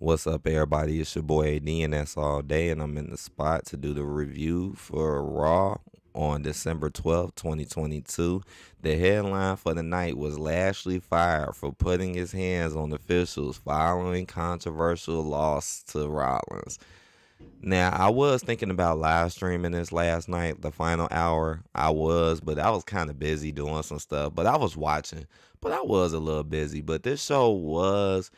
What's up, everybody? It's your boy AD, and that's all day. And I'm in the spot to do the review for Raw on December 12th, 2022. The headline for the night was Lashley fired for putting his hands on officials following controversial loss to Rollins. Now, I was thinking about live streaming this last night, the final hour. But I was kind of busy doing some stuff. But I was watching, but I was a little busy. But this show was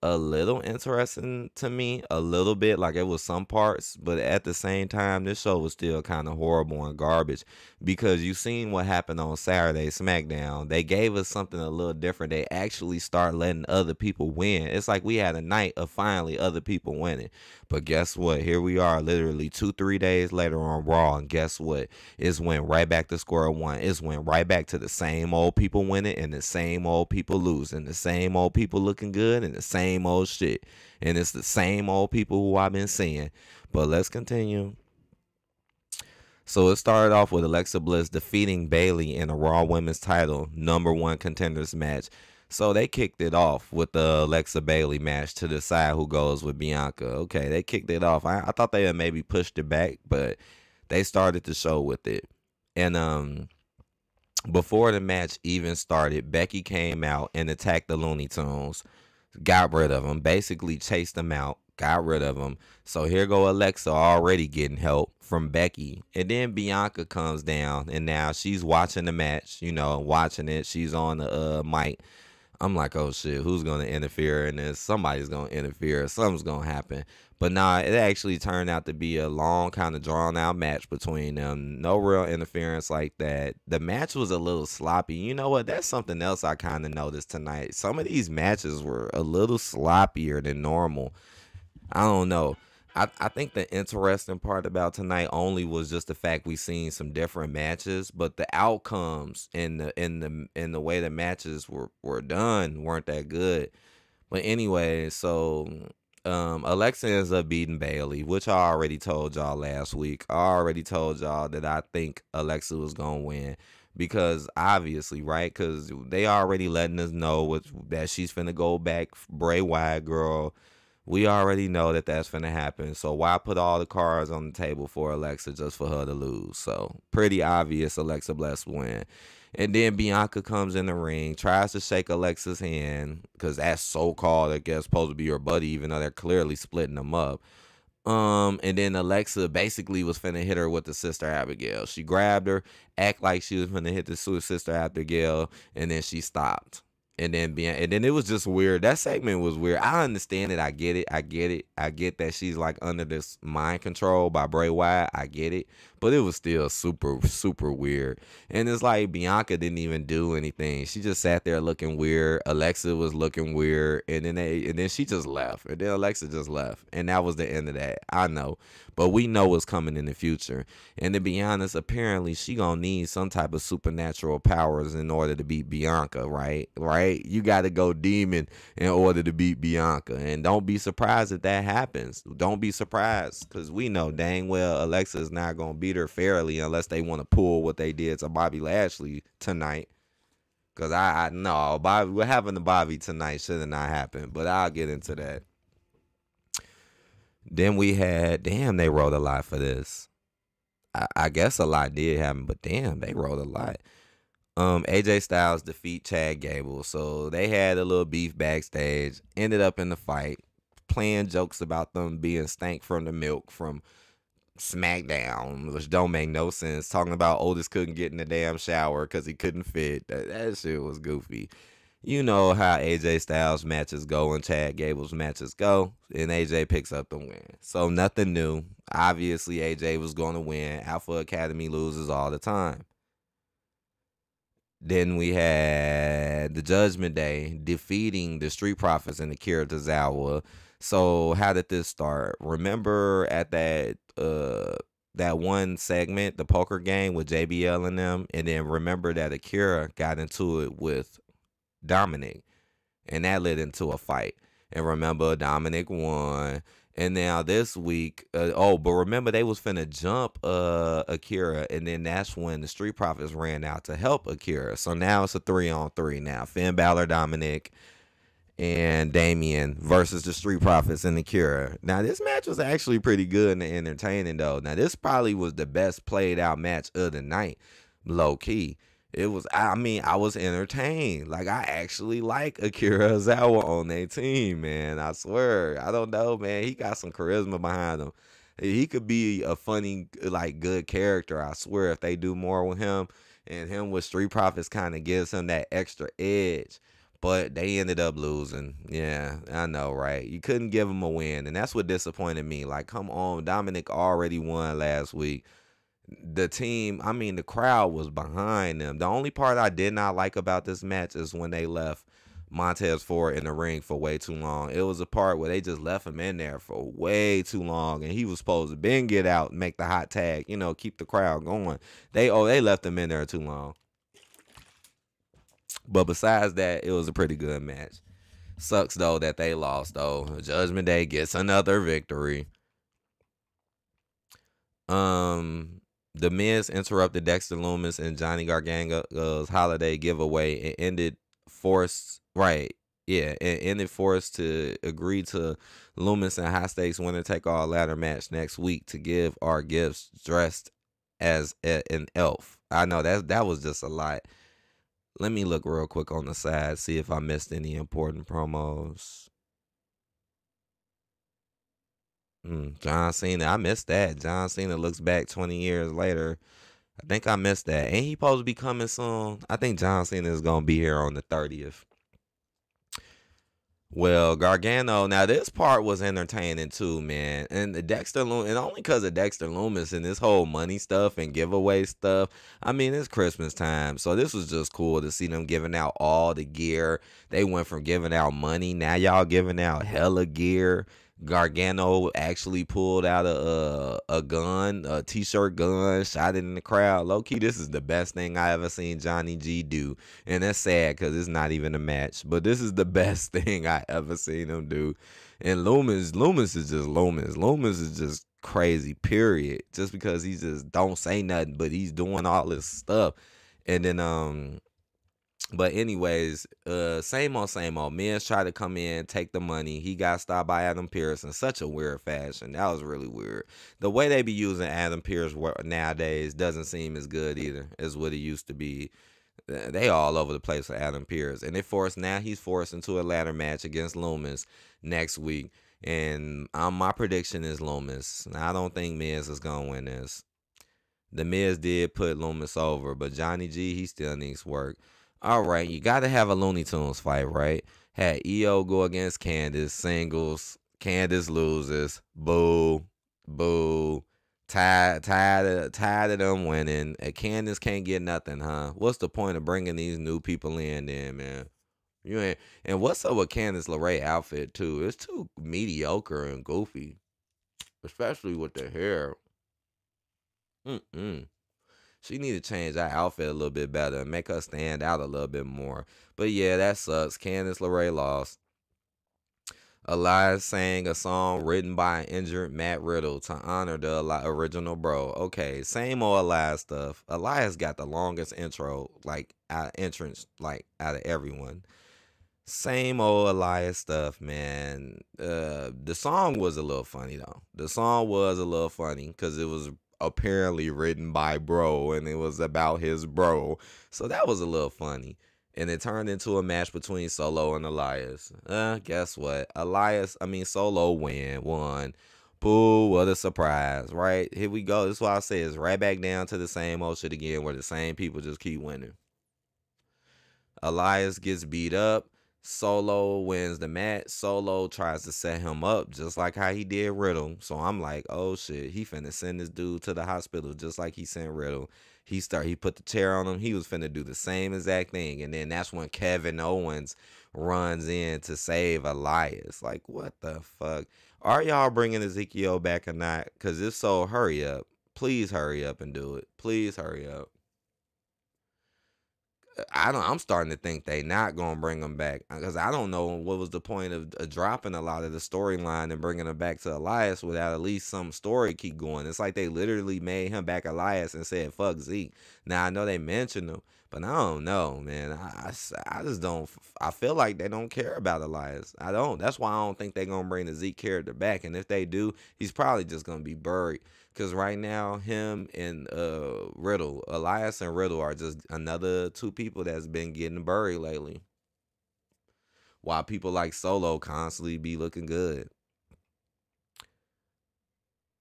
a little interesting to me, a little bit. Like, it was some parts, but at the same time, this show was still kind of horrible and garbage because you seen what happened on Saturday SmackDown. They gave us something a little different. They actually start letting other people win. It's like we had a night of finally other people winning. But guess what? Here we are, literally 2-3 days later on Raw, and guess what? It's went right back to square one. It's went right back to the same old people winning and the same old people losing, the same old people looking good and the same old shit. And it's the same old people who I've been seeing. But let's continue. So it started off with Alexa Bliss defeating Bayley in a Raw Women's title #1 contenders match. So they kicked it off with the Alexa Bayley match to decide who goes with Bianca. Okay, they kicked it off. I thought they had maybe pushed it back, but they started the show with it. And before the match even started, Becky came out and attacked the Looney Tunes, got rid of them, basically chased them out, got rid of them. So here go Alexa already getting help from Becky. And then Bianca comes down, and now she's watching the match, watching it. She's on the mic. I'm like, oh shit, who's going to interfere in this? Somebody's going to interfere. Something's going to happen. But nah, it actually turned out to be a long, kind of drawn out match between them. No real interference like that. The match was a little sloppy. You know what? That's something else I kind of noticed tonight. Some of these matches were a little sloppier than normal. I don't know. I think the interesting part about tonight only was just the fact we seen some different matches, but the outcomes and the way the matches were done weren't that good. But anyway, so Alexa ends up beating Bayley, which I already told y'all last week. I already told y'all that I think Alexa was gonna win because obviously, right? Because they already letting us know that she's finna go back Bray Wyatt, girl. We already know that that's finna happen. So why put all the cards on the table for Alexa just for her to lose? So pretty obvious Alexa Bliss win. And then Bianca comes in the ring, tries to shake Alexa's hand because that's so-called, I guess, supposed to be her buddy, even though they're clearly splitting them up. And then Alexa basically was finna hit her with the Sister Abigail. She grabbed her, act like she was finna hit the Sister Abigail, and then she stopped. And then it was just weird. That segment was weird. I understand it. I get it. I get it. I get that she's like under this mind control by Bray Wyatt. I get it. But it was still super, super weird. And it's like Bianca didn't even do anything. She just sat there looking weird. Alexa was looking weird. And then she just left. And then Alexa just left. And that was the end of that. I know. But we know what's coming in the future. And to be honest, apparently she gonna need some type of supernatural powers in order to beat Bianca, right? Right? You gotta go demon in order to beat Bianca. And don't be surprised if that happens. Don't be surprised. Because we know dang well Alexa is not gonna beat her fairly unless they want to pull what they did to Bobby Lashley tonight. Because I know what happened to Bobby tonight should have not happened. But I'll get into that. Then we had, damn, they wrote a lot for this. I guess a lot did happen, but damn, they wrote a lot. AJ Styles defeat Chad Gables. So they had a little beef backstage, ended up in the fight, playing jokes about them being stank from the milk from SmackDown, which don't make no sense. Talking about Otis couldn't get in the damn shower because he couldn't fit. That shit was goofy. You know how AJ Styles matches go and Chad Gable's matches go, and AJ picks up the win. So nothing new. Obviously, AJ was going to win. Alpha Academy loses all the time. Then we had the Judgment Day defeating the Street Profits and Akira Tozawa. So how did this start? Remember at that one segment, the poker game with JBL and them, and then remember that Akira got into it with Dominic, and that led into a fight. And remember, Dominic won. And now this week, but remember they was finna jump Akira, and then that's when the Street Profits ran out to help Akira. So now it's a 3-on-3 now. Finn Balor, Dominic, and Damien versus the Street Profits and the Cure. Now, this match was actually pretty good and entertaining, though. Now, this probably was the best played out match of the night, low key. It was, I mean, I was entertained. Like, I actually like Akira Ozawa on their team, man. I swear. I don't know, man. He got some charisma behind him. He could be a funny, like, good character. I swear, if they do more with him, and him with Street Profits kind of gives him that extra edge. But they ended up losing. Yeah, I know, right? You couldn't give him a win, and that's what disappointed me. Like, come on, Dominic already won last week. The team, I mean, the crowd was behind them. The only part I did not like about this match is when they left Montez Ford in the ring for way too long. It was a part where they just left him in there for way too long, and he was supposed to then get out and make the hot tag, keep the crowd going. They left him in there too long. But besides that, it was a pretty good match. Sucks though that they lost though. Judgment Day gets another victory. The Miz interrupted Dexter Lumis and Johnny Gargano's holiday giveaway and ended forced to agree to Lumis and high stakes winner take all ladder match next week to give our gifts dressed as an elf. I know that was just a lot. Let me look real quick on the side, see if I missed any important promos. John Cena, I missed that. John Cena looks back 20 years later. I think I missed that. Ain't he supposed to be coming soon? I think John Cena is going to be here on the 30th. Well, Gargano, now this part was entertaining too, man. And Dexter Loomis, and only because of Dexter Loomis and this whole money stuff and giveaway stuff. I mean, it's Christmas time, so this was just cool to see them giving out all the gear. They went from giving out money, now y'all giving out hella gear. Gargano actually pulled out a gun, a t-shirt gun, shot it in the crowd. Low-key, this is the best thing I ever seen Johnny G do. And that's sad because it's not even a match. But this is the best thing I ever seen him do. And Loomis is just Loomis. Loomis is just crazy, period. Just because he just don't say nothing, but he's doing all this stuff. And then, but anyways, same old. Miz tried to come in, take the money. He got stopped by Adam Pearce in such a weird fashion. That was really weird. The way they be using Adam Pearce nowadays doesn't seem as good either as what it used to be. They all over the place with Adam Pearce. And he's forced into a ladder match against Loomis next week. And my prediction is Loomis. I don't think Miz is going to win this. The Miz did put Loomis over, but Johnny G, he still needs work. All right, you got to have a Looney Tunes fight, right? Had EO go against Candace, singles. Candace loses. Boo. Boo. Tired of them winning. Candace can't get nothing, huh? What's the point of bringing these new people in then, man? You ain't. And what's up with Candice LeRae outfit, too? It's too mediocre and goofy. Especially with the hair. She need to change that outfit a little bit better and make her stand out a little bit more. But yeah, that sucks. Candice LeRae lost. Elias sang a song written by an injured Matt Riddle to honor the original bro. Okay, same old Elias stuff. Elias got the longest intro, entrance, out of everyone. Same old Elias stuff, man. The song was a little funny though. The song was a little funny because it was apparently written by bro and it was about his bro, so that was a little funny. And it turned into a match between Solo and Elias. Guess what? Solo won. Boo, what a surprise, right? Here we go. This is why I say it's right back down to the same old shit again where the same people just keep winning. Elias gets beat up. Solo wins the match. Solo tries to set him up just like how he did Riddle. So I'm like, oh shit, he finna send this dude to the hospital just like he sent Riddle. He put the chair on him. He was finna do the same exact thing. And then that's when Kevin Owens runs in to save Elias. Like, what the fuck? Are y'all bringing Ezekiel back or not? Because if so, hurry up. Please hurry up and do it. Please hurry up. I'm starting to think they not gonna bring him back because I don't know what was the point of dropping a lot of the storyline and bringing him back to Elias without at least some story keep going. It's like they literally made him back Elias and said fuck Zeke. Now I know they mentioned him, But I don't know, man. I just don't. I feel like they don't care about Elias. I don't. That's why I don't think they're gonna bring the Zeke character back. And if they do, he's probably just gonna be buried. Cause right now, him and Riddle, Elias and Riddle are just another two people that's been getting buried lately. While people like Solo constantly be looking good.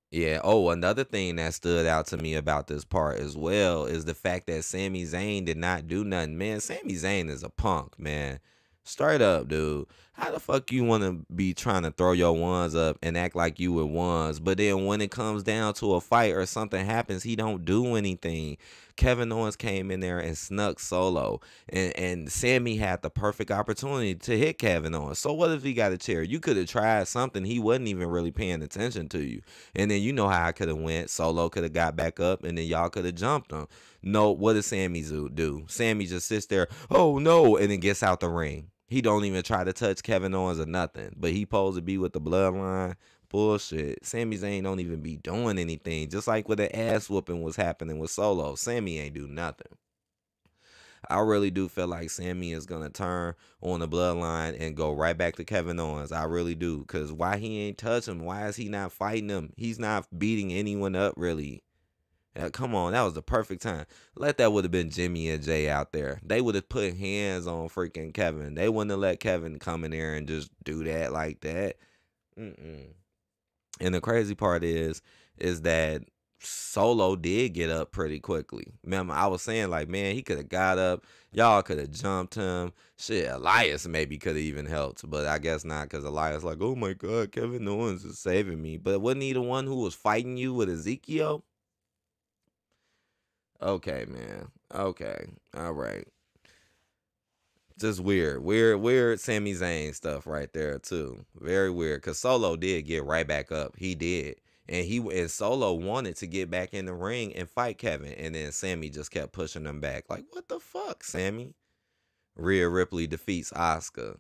Yeah. Oh, another thing that stood out to me about this part as well is the fact that Sami Zayn did not do nothing. Man, Sami Zayn is a punk, man. Straight up, dude. How the fuck you want to be trying to throw your ones up and act like you with ones, but then when it comes down to a fight or something happens, he don't do anything. Kevin Owens came in there and snuck Solo, and Sammy had the perfect opportunity to hit Kevin Owens. So what if he got a chair? You could have tried something. He wasn't even really paying attention to you. And then you know how I could have went. Solo could have got back up, and then y'all could have jumped him. No, what does Sammy do? Sammy just sits there, oh no, and then gets out the ring. He don't even try to touch Kevin Owens or nothing. But he supposed to be with the bloodline. Bullshit. Sami Zayn don't even be doing anything. Just like with the ass whooping was happening with Solo. Sammy ain't do nothing. I really do feel like Sammy is going to turn on the bloodline and go right back to Kevin Owens. I really do. Because why he ain't touch him? Why is he not fighting him? He's not beating anyone up, really. Come on, that was the perfect time. That would have been Jimmy and Jay out there. They would have put hands on freaking Kevin. They wouldn't have let Kevin come in there and just do that like that. And the crazy part is that Solo did get up pretty quickly. Remember, I was saying, like, man, he could have got up. Y'all could have jumped him. Shit, Elias maybe could have even helped. But I guess not, because Elias like, oh, my God, Kevin Owens is saving me. But wasn't he the one who was fighting you with Ezekiel? Okay, man. Okay. All right. Just weird Sami Zayn stuff right there too. Very weird. Cause Solo did get right back up. He did, and Solo wanted to get back in the ring and fight Kevin, and then Sammy just kept pushing him back. Like, what the fuck, Sammy? Rhea Ripley defeats Asuka.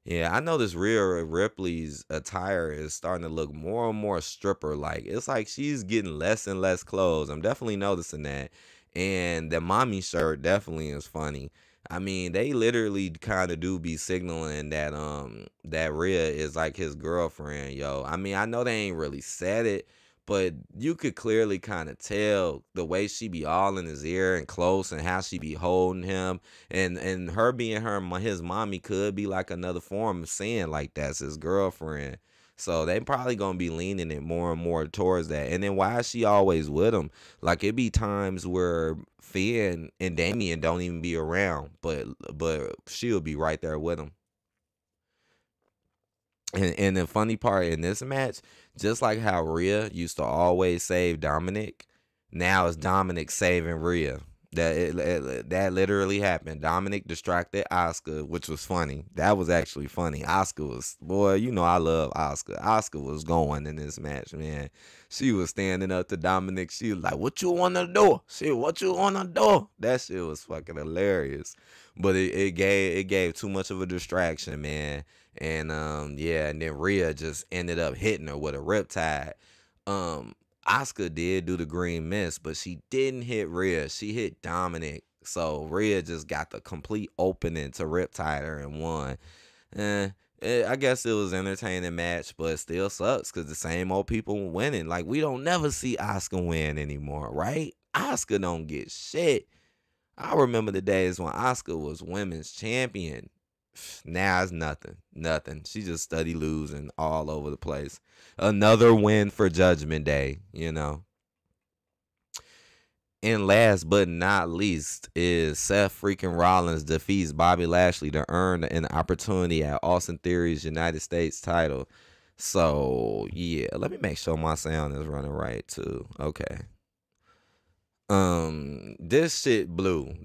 Yeah, I noticed Rhea Ripley's attire is starting to look more and more stripper like. It's like she's getting less and less clothes. I'm definitely noticing that. And the mommy shirt definitely is funny. I mean, they literally kind of do be signaling that Rhea is like his girlfriend, yo. I mean, I know they ain't really said it, but you could clearly kind of tell the way she be all in his ear and close and how she be holding him. And her being his mommy could be like another form of saying like that's his girlfriend. So they probably gonna be leaning it more and more towards that. And then why is she always with him? Like it be times where Finn and Damien don't even be around, but she'll be right there with him. And the funny part in this match, just like how Rhea used to always save Dominic, now it's Dominic saving Rhea. That literally happened. Dominic distracted Asuka, which was funny. That was actually funny. Asuka was, boy, you know I love Asuka. Asuka was going in this match, man. She was standing up to Dominic. She was like, what you want to do? Shit, what you want to do? That shit was fucking hilarious. But it gave too much of a distraction, man. And yeah, and then Rhea just ended up hitting her with a riptide. Asuka did do the green mist, but she didn't hit Rhea. She hit Dominic. So Rhea just got the complete opening to riptide her and won. I guess it was an entertaining match, but it still sucks because the same old people winning. Like, we don't never see Asuka win anymore, right? Asuka don't get shit. I remember the days when Asuka was women's champion. Now it's nothing. She just steady losing all over the place. Another win for Judgment Day, you know. And last but not least is Seth freaking Rollins defeats Bobby Lashley to earn an opportunity at Austin Theory's United States title. So yeah, let me make sure my sound is running right too. Okay. This shit blew.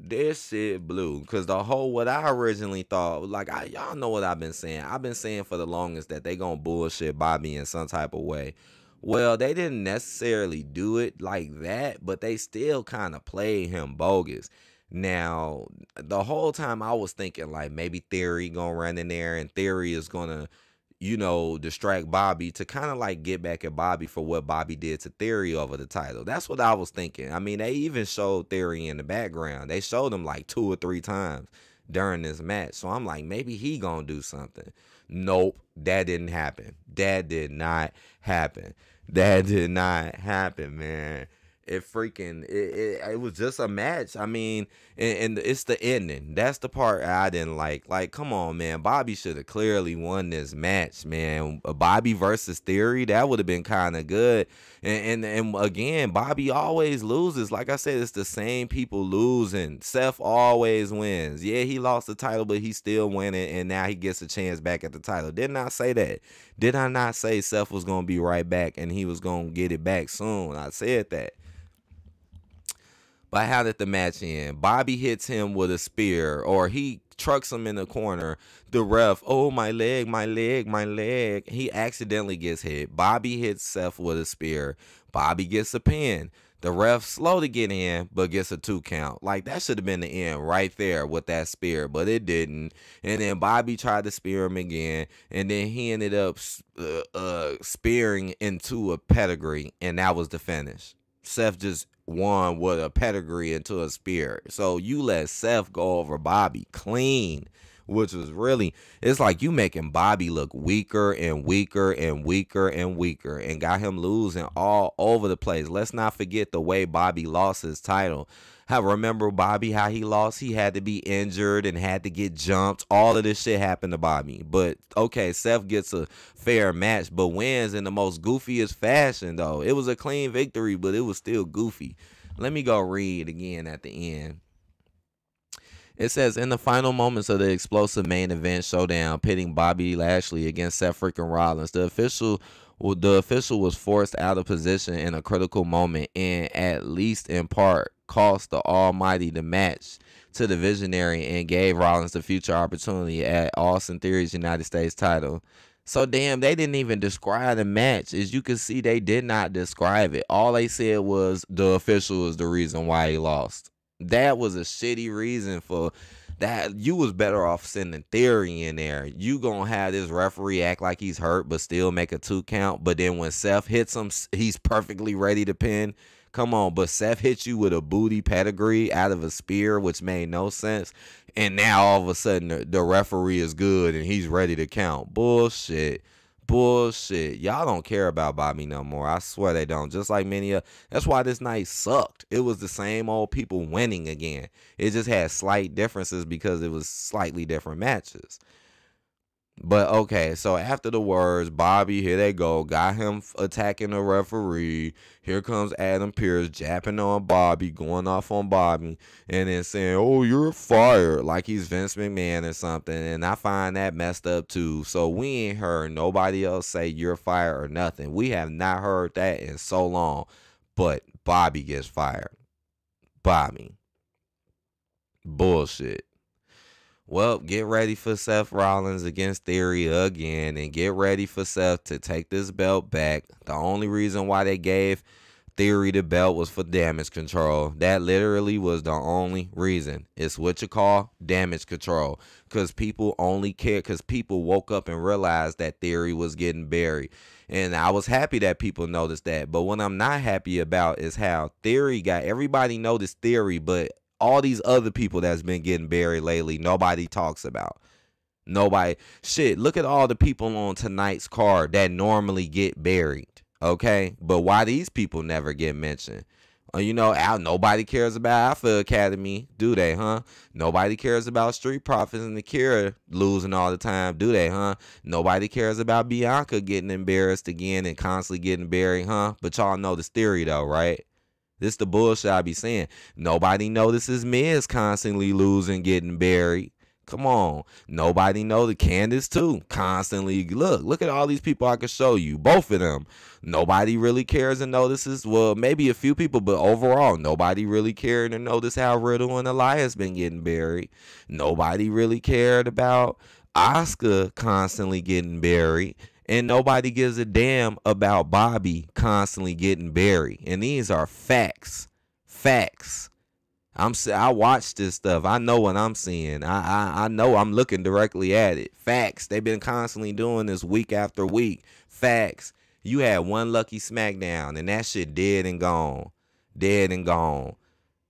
Cause the whole what I originally thought, like y'all know what I've been saying. I've been saying for the longest that they gonna bullshit Bobby in some type of way. Well, they didn't necessarily do it like that, but they still kind of played him bogus. Now, the whole time I was thinking like maybe Theory gonna run in there and Theory is gonna, you know, distract Bobby to kind of like get back at Bobby for what Bobby did to Theory over the title. That's what I was thinking. I mean, they even showed Theory in the background. They showed him like 2 or 3 times during this match. So I'm like, maybe he gonna do something. Nope, that didn't happen. That did not happen. That did not happen, man. It was just a match. I mean, and it's the ending. That's the part I didn't like. Like, come on, man. Bobby should have clearly won this match, man. Bobby versus Theory, that would have been kind of good. And again, Bobby always loses. Like I said, it's the same people losing. Seth always wins. Yeah, he lost the title, but he's still winning, and now he gets a chance back at the title. Didn't I say that? Did I not say Seth was going to be right back and he was going to get it back soon? I said that. But how did the match end? Bobby hits him with a spear, or he trucks him in the corner. The ref, oh, my leg, my leg, my leg. He accidentally gets hit. Bobby hits Seth with a spear. Bobby gets a pin. The ref slow to get in, but gets a 2 count. Like, that should have been the end right there with that spear, but it didn't. And then Bobby tried to spear him again, and then he ended up spearing into a pedigree, and that was the finish. Seth just won with a pedigree into a spear. So you let Seth go over Bobby clean, which was really, it's like you making Bobby look weaker and weaker and weaker and weaker, and got him losing all over the place. Let's not forget the way Bobby lost his title. Remember Bobby, how he lost? He had to be injured and had to get jumped. All of this shit happened to Bobby. But, okay, Seth gets a fair match, but wins in the most goofiest fashion, though. It was a clean victory, but it was still goofy. Let me go read again at the end. It says, in the final moments of the explosive main event showdown pitting Bobby Lashley against Seth freaking Rollins, the official was forced out of position in a critical moment and, at least in part, cost the Almighty the match to the Visionary and gave Rollins the future opportunity at Austin Theory's United States title. So, damn, they didn't even describe the match. As you can see, they did not describe it. All they said was the official is the reason why he lost. That was a shitty reason for that. You was better off sending Theory in there. You gonna have this referee act like he's hurt but still make a 2 count. But then when Seth hits him, he's perfectly ready to pin. Come on, but Seth hit you with a booty pedigree out of a spear, which made no sense. And now all of a sudden the referee is good and he's ready to count. Bullshit. Bullshit. Y'all don't care about Bobby no more. I swear they don't. Just like many of, that's why this night sucked. It was the same old people winning again. It just had slight differences because it was slightly different matches. But okay, so after the words, Bobby, here they go, got him attacking the referee. Here comes Adam Pearce japping on Bobby, going off on Bobby, and then saying, oh, you're fired, like he's Vince McMahon or something. And I find that messed up too. So we ain't heard nobody else say you're fired or nothing. We have not heard that in so long. But Bobby gets fired. Bobby. Bullshit. Well, get ready for Seth Rollins against Theory again, and get ready for Seth to take this belt back. The only reason why they gave Theory the belt was for damage control. That literally was the only reason. It's what you call damage control, because people only care because people woke up and realized that Theory was getting buried. And I was happy that people noticed that. But what I'm not happy about is how Theory got, everybody noticed Theory, but all these other people that's been getting buried lately, nobody talks about. Nobody. Shit, look at all the people on tonight's card that normally get buried, okay? But why these people never get mentioned? You know, nobody cares about Alpha Academy, do they, huh? Nobody cares about Street Profits and Akira losing all the time, do they, huh? Nobody cares about Bianca getting embarrassed again and constantly getting buried, huh? But y'all know this theory, though, right? This the bullshit I be saying. Nobody notices Miz constantly losing, getting buried. Come on. Nobody know the Candace too. Constantly. Look at all these people I could show you. Both of them. Nobody really cares and notices. Well, maybe a few people, but overall, nobody really cared to notice how Riddle and Elias been getting buried. Nobody really cared about Asuka constantly getting buried. And nobody gives a damn about Bobby constantly getting buried. And these are facts. Facts. I watch this stuff. I know what I'm seeing. I know I'm looking directly at it. Facts. They've been constantly doing this week after week. Facts. You had one lucky SmackDown and that shit dead and gone. Dead and gone.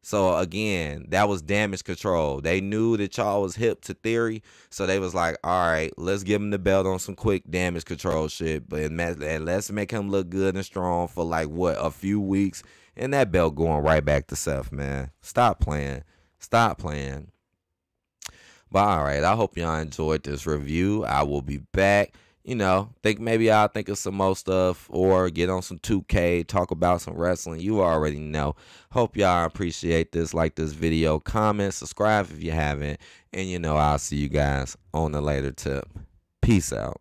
So again, that was damage control. They knew that y'all was hip to theory, so they was like, all right, let's give him the belt on some quick damage control shit, but and let's make him look good and strong for like what, a few weeks, and that belt going right back to Seth, man. Stop playing. Stop playing. But all right, I hope y'all enjoyed this review. I will be back. Think maybe I'll think of some more stuff or get on some 2K, talk about some wrestling. You already know. Hope y'all appreciate this. Like this video, comment, subscribe if you haven't. And I'll see you guys on the later tip. Peace out.